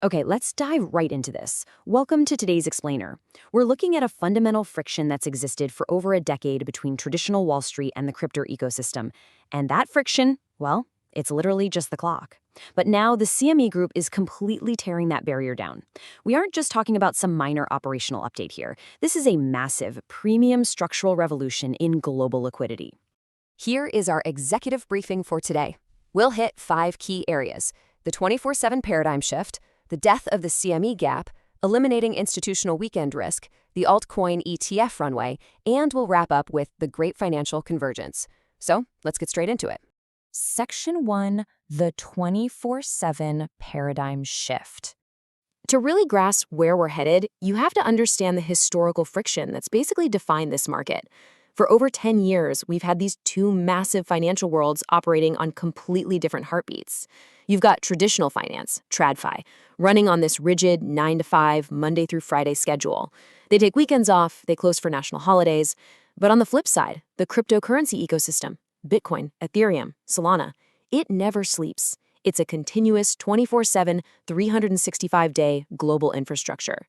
Okay, let's dive right into this. Welcome to today's explainer. We're looking at a fundamental friction that's existed for over a decade between traditional Wall Street and the crypto ecosystem. And that friction, well, it's literally just the clock. But now the CME Group is completely tearing that barrier down. We aren't just talking about some minor operational update here. This is a massive, premium structural revolution in global liquidity. Here is our executive briefing for today. We'll hit 5 key areas: the 24/7 paradigm shift, the death of the CME gap, eliminating institutional weekend risk, the altcoin ETF runway, and we'll wrap up with the great financial convergence. So let's get straight into it. Section 1, the 24/7 paradigm shift. To really grasp where we're headed, you have to understand the historical friction that's basically defined this market. For over 10 years, we've had these two massive financial worlds operating on completely different heartbeats. You've got traditional finance, TradFi, running on this rigid 9 to 5, Monday through Friday schedule. They take weekends off, they close for national holidays. But on the flip side, the cryptocurrency ecosystem, Bitcoin, Ethereum, Solana, it never sleeps. It's a continuous 24/7, 365-day global infrastructure.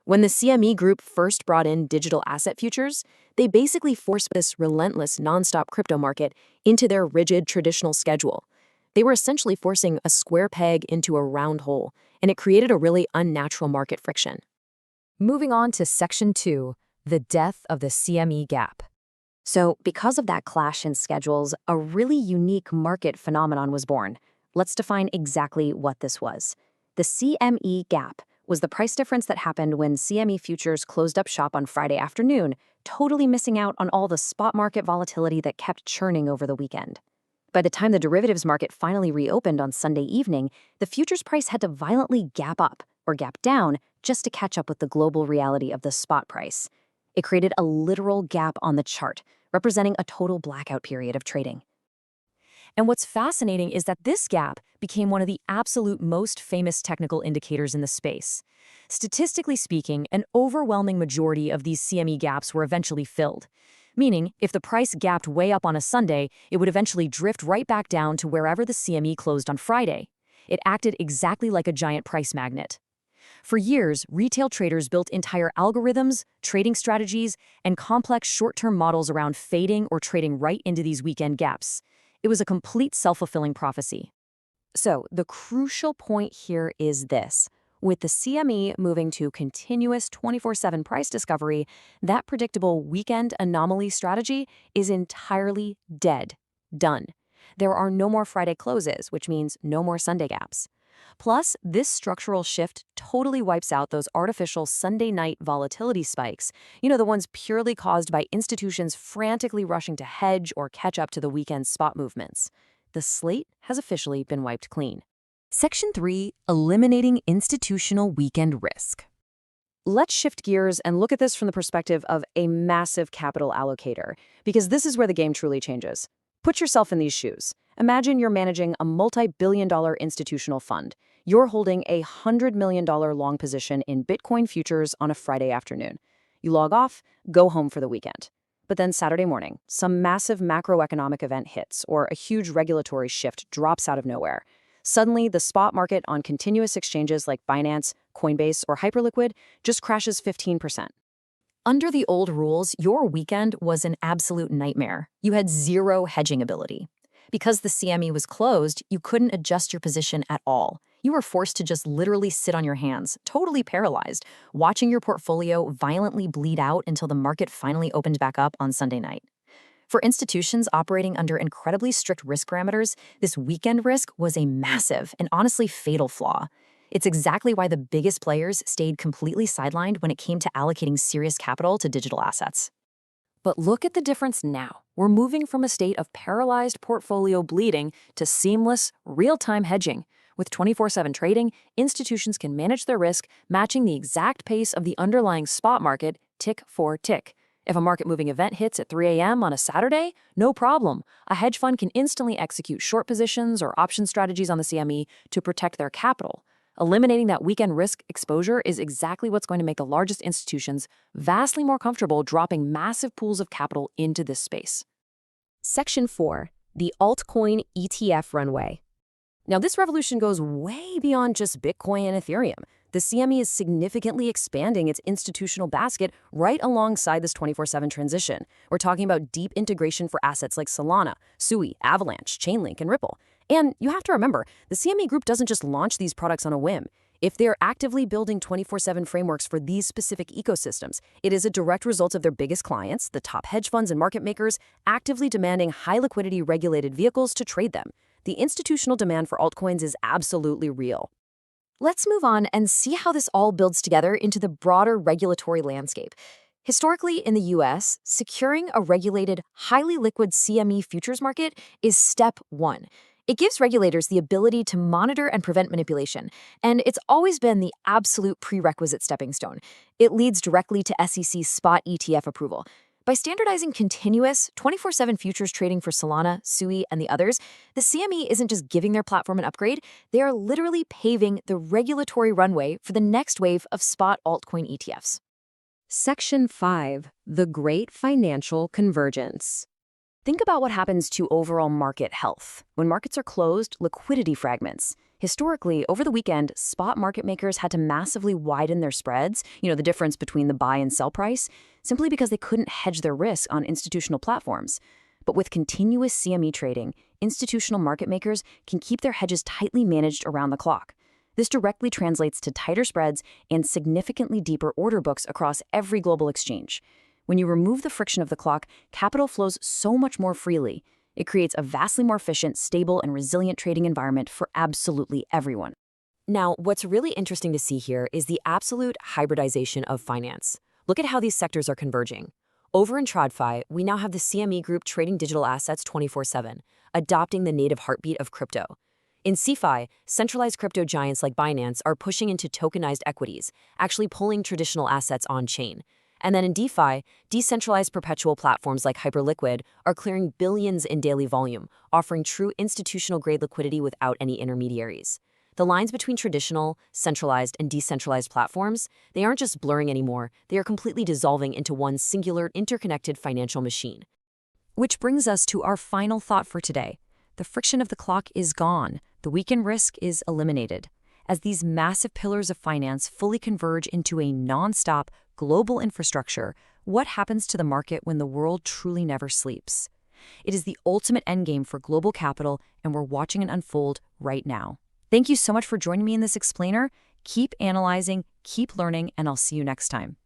When the CME Group first brought in digital asset futures, they basically forced this relentless, nonstop crypto market into their rigid traditional schedule. They were essentially forcing a square peg into a round hole, and it created a really unnatural market friction. Moving on to Section 2, the death of the CME gap. So, because of that clash in schedules, a really unique market phenomenon was born. Let's define exactly what this was. The CME gap was the price difference that happened when CME futures closed up shop on Friday afternoon, totally missing out on all the spot market volatility that kept churning over the weekend. By the time the derivatives market finally reopened on Sunday evening, the futures price had to violently gap up or gap down just to catch up with the global reality of the spot price. It created a literal gap on the chart, representing a total blackout period of trading. And what's fascinating is that this gap became one of the absolute most famous technical indicators in the space. Statistically speaking, an overwhelming majority of these CME gaps were eventually filled. Meaning, if the price gapped way up on a Sunday, it would eventually drift right back down to wherever the CME closed on Friday. It acted exactly like a giant price magnet. For years, retail traders built entire algorithms, trading strategies, and complex short-term models around fading or trading right into these weekend gaps. It was a complete self-fulfilling prophecy. So, the crucial point here is this. With the CME moving to continuous 24/7 price discovery, that predictable weekend anomaly strategy is entirely dead. Done. There are no more Friday closes, which means no more Sunday gaps. Plus, this structural shift totally wipes out those artificial Sunday night volatility spikes, the ones purely caused by institutions frantically rushing to hedge or catch up to the weekend spot movements. The slate has officially been wiped clean. Section 3, eliminating institutional weekend risk. Let's shift gears and look at this from the perspective of a massive capital allocator, because this is where the game truly changes. Put yourself in these shoes. Imagine you're managing a multi-billion-dollar institutional fund. You're holding a $100 million long position in Bitcoin futures on a Friday afternoon. You log off, go home for the weekend. But then Saturday morning, some massive macroeconomic event hits, or a huge regulatory shift drops out of nowhere. Suddenly, the spot market on continuous exchanges like Binance, Coinbase, or Hyperliquid just crashes 15%. Under the old rules, your weekend was an absolute nightmare. You had zero hedging ability. Because the CME was closed, you couldn't adjust your position at all. You were forced to just literally sit on your hands, totally paralyzed, watching your portfolio violently bleed out until the market finally opened back up on Sunday night. For institutions operating under incredibly strict risk parameters, this weekend risk was a massive and honestly fatal flaw. It's exactly why the biggest players stayed completely sidelined when it came to allocating serious capital to digital assets. But look at the difference now. We're moving from a state of paralyzed portfolio bleeding to seamless, real-time hedging. With 24/7 trading, institutions can manage their risk, matching the exact pace of the underlying spot market tick for tick. If a market-moving event hits at 3 a.m. on a Saturday, no problem. A hedge fund can instantly execute short positions or option strategies on the CME to protect their capital. Eliminating that weekend risk exposure is exactly what's going to make the largest institutions vastly more comfortable dropping massive pools of capital into this space. Section 4, the altcoin ETF runway. Now, this revolution goes way beyond just Bitcoin and Ethereum. The CME is significantly expanding its institutional basket right alongside this 24/7 transition. We're talking about deep integration for assets like Solana, Sui, Avalanche, Chainlink, and Ripple. And you have to remember, the CME Group doesn't just launch these products on a whim. If they're actively building 24/7 frameworks for these specific ecosystems, it is a direct result of their biggest clients, the top hedge funds and market makers, actively demanding high-liquidity regulated vehicles to trade them. The institutional demand for altcoins is absolutely real. Let's move on and see how this all builds together into the broader regulatory landscape. Historically, in the US, securing a regulated, highly liquid CME futures market is step one. It gives regulators the ability to monitor and prevent manipulation, and it's always been the absolute prerequisite stepping stone. It leads directly to SEC spot ETF approval. By standardizing continuous 24/7 futures trading for Solana, Sui, and the others, the CME isn't just giving their platform an upgrade, they are literally paving the regulatory runway for the next wave of spot altcoin ETFs. Section 5. The Great Financial Convergence. Think about what happens to overall market health. When markets are closed, liquidity fragments. Historically, over the weekend, spot market makers had to massively widen their spreads, the difference between the buy and sell price, simply because they couldn't hedge their risk on institutional platforms. But with continuous CME trading, institutional market makers can keep their hedges tightly managed around the clock. This directly translates to tighter spreads and significantly deeper order books across every global exchange. When you remove the friction of the clock, capital flows so much more freely. It creates a vastly more efficient, stable, and resilient trading environment for absolutely everyone. Now, what's really interesting to see here is the absolute hybridization of finance. Look at how these sectors are converging. Over in TradFi, we now have the CME Group trading digital assets 24/7, adopting the native heartbeat of crypto. In CeFi, centralized crypto giants like Binance are pushing into tokenized equities, actually pulling traditional assets on-chain. And then in DeFi, decentralized perpetual platforms like Hyperliquid are clearing billions in daily volume, offering true institutional-grade liquidity without any intermediaries. The lines between traditional, centralized, and decentralized platforms, they aren't just blurring anymore, they are completely dissolving into one singular, interconnected financial machine. Which brings us to our final thought for today. The friction of the clock is gone. The weekend risk is eliminated. As these massive pillars of finance fully converge into a non-stop, global infrastructure, what happens to the market when the world truly never sleeps? It is the ultimate endgame for global capital, and we're watching it unfold right now. Thank you so much for joining me in this explainer. Keep analyzing, keep learning, and I'll see you next time.